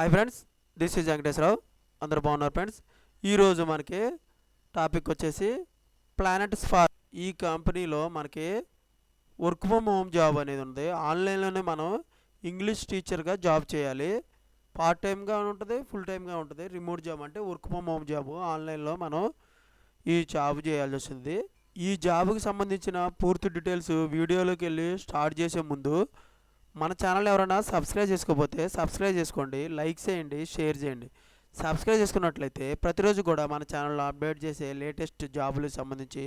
Hi friends, this is Venkateswararao. అందరూ బాగున్నారు friends. ఈరోజు మనకి టాపిక్ వచ్చేసి ప్లానెట్ స్పార్క్. ఈ కంపెనీలో మనకి వర్క్ ఫ్రమ్ హోమ్ జాబ్ అనేది ఉంది. ఆన్లైన్లోనే మనం ఇంగ్లీష్ టీచర్గా జాబ్ చేయాలి. పార్ట్ టైమ్గా ఉంటుంది, ఫుల్ టైమ్గా ఉంటుంది. రిమోట్ జాబ్ అంటే వర్క్ ఫ్రమ్ హోమ్ జాబ్. ఆన్లైన్లో మనం ఈ జాబ్ చేయాల్సి వస్తుంది. ఈ జాబ్కి సంబంధించిన పూర్తి డీటెయిల్స్ వీడియోలోకి వెళ్ళి స్టార్ట్ చేసే ముందు మన ఛానల్ ఎవరైనా సబ్స్క్రైబ్ చేసుకోకపోతే సబ్స్క్రైబ్ చేసుకోండి, లైక్ చేయండి, షేర్ చేయండి. సబ్స్క్రైబ్ చేసుకున్నట్లయితే ప్రతిరోజు కూడా మన ఛానల్లో అప్డేట్ చేసే లేటెస్ట్ జాబులకు సంబంధించి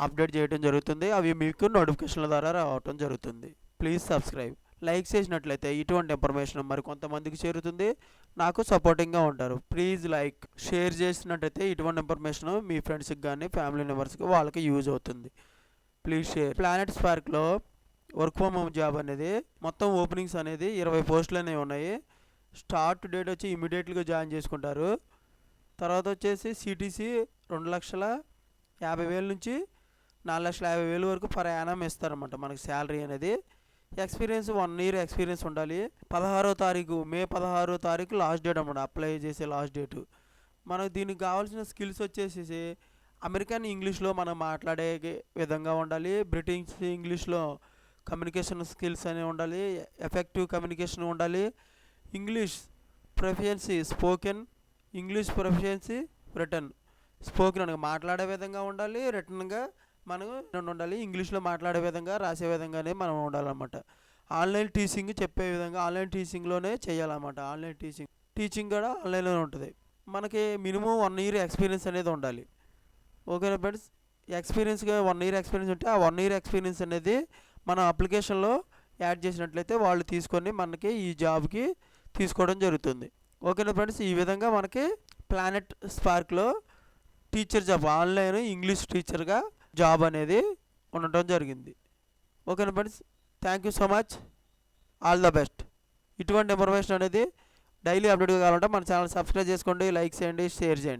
అప్డేట్ చేయడం జరుగుతుంది. అవి మీకు నోటిఫికేషన్ల ద్వారా రావటం జరుగుతుంది. Please subscribe. లైక్ చేసినట్లయితే ఇటువంటి ఇన్ఫర్మేషన్ మరి కొంతమందికి చేరుతుంది, నాకు సపోర్టింగ్గా ఉంటారు. ప్లీజ్ లైక్, షేర్ చేసినట్లయితే ఇటువంటి ఇన్ఫర్మేషన్ మీ ఫ్రెండ్స్కి కానీ ఫ్యామిలీ మెంబర్స్కి వాళ్ళకి యూజ్ అవుతుంది. Please share. ప్లానెట్ స్పార్క్లో వర్క్ ఫ్రమ్ హోమ్ జాబ్ అనేది మొత్తం ఓపెనింగ్స్ అనేది 20 పోస్టులు అనేవి ఉన్నాయి. స్టార్ట్ డేట్ వచ్చి ఇమీడియట్గా జాయిన్ చేసుకుంటారు. తర్వాత వచ్చేసి సిటీసీ 2,50,000 నుంచి 4,50,000 వరకు పర్ యానం ఇస్తారన్నమాట మనకి శాలరీ అనేది. ఎక్స్పీరియన్స్ 1 year ఎక్స్పీరియన్స్ ఉండాలి. మే 16వ తారీఖు లాస్ట్ డేట్ అన్నమాట, అప్లై చేసే లాస్ట్ డేటు. మనకు దీనికి కావాల్సిన స్కిల్స్ వచ్చేసి అమెరికన్ ఇంగ్లీష్లో మనం మాట్లాడే విధంగా ఉండాలి. బ్రిటిష్ ఇంగ్లీష్లో కమ్యూనికేషన్ స్కిల్స్ అనేవి ఉండాలి. ఎఫెక్టివ్ కమ్యూనికేషన్ ఉండాలి. English proficiency spoken, English proficiency return. Spoken అనగా మాట్లాడే విధంగా ఉండాలి, రిటర్న్గా మనం ఉండాలి. ఇంగ్లీష్లో మాట్లాడే విధంగా, రాసే విధంగానే మనం ఉండాలన్నమాట. ఆన్లైన్ టీచింగ్ చెప్పే విధంగా ఆన్లైన్ టీచింగ్లోనే చేయాలన్నమాట. ఆన్లైన్ టీచింగ్ కూడా ఆన్లైన్లోనే ఉంటుంది. మనకి మినిమం 1 year ఎక్స్పీరియన్స్ అనేది ఉండాలి. ఓకేనా ఫ్రెండ్స్? ఎక్స్పీరియన్స్గా 1 year ఎక్స్పీరియన్స్ ఉంటే ఆ 1 year ఎక్స్పీరియన్స్ అనేది మనం అప్లికేషన్లో యాడ్ చేసినట్లయితే వాళ్ళు తీసుకొని మనకి ఈ జాబ్కి తీసుకోవడం జరుగుతుంది. ఓకేనా ఫ్రెండ్స్? ఈ విధంగా మనకి ప్లానెట్ స్పార్క్లో టీచర్ జాబ్, ఆన్లైన్ ఇంగ్లీష్ టీచర్గా జాబ్ అనేది ఉండటం జరిగింది. ఓకేనా friends? Thank you so much. All the best. ఇటువంటి ఇన్ఫర్మేషన్ అనేది డైలీ అప్డేట్గా కావాలంటే మన ఛానల్ సబ్స్క్రైబ్ చేసుకోండి, లైక్ చేయండి, షేర్ చేయండి.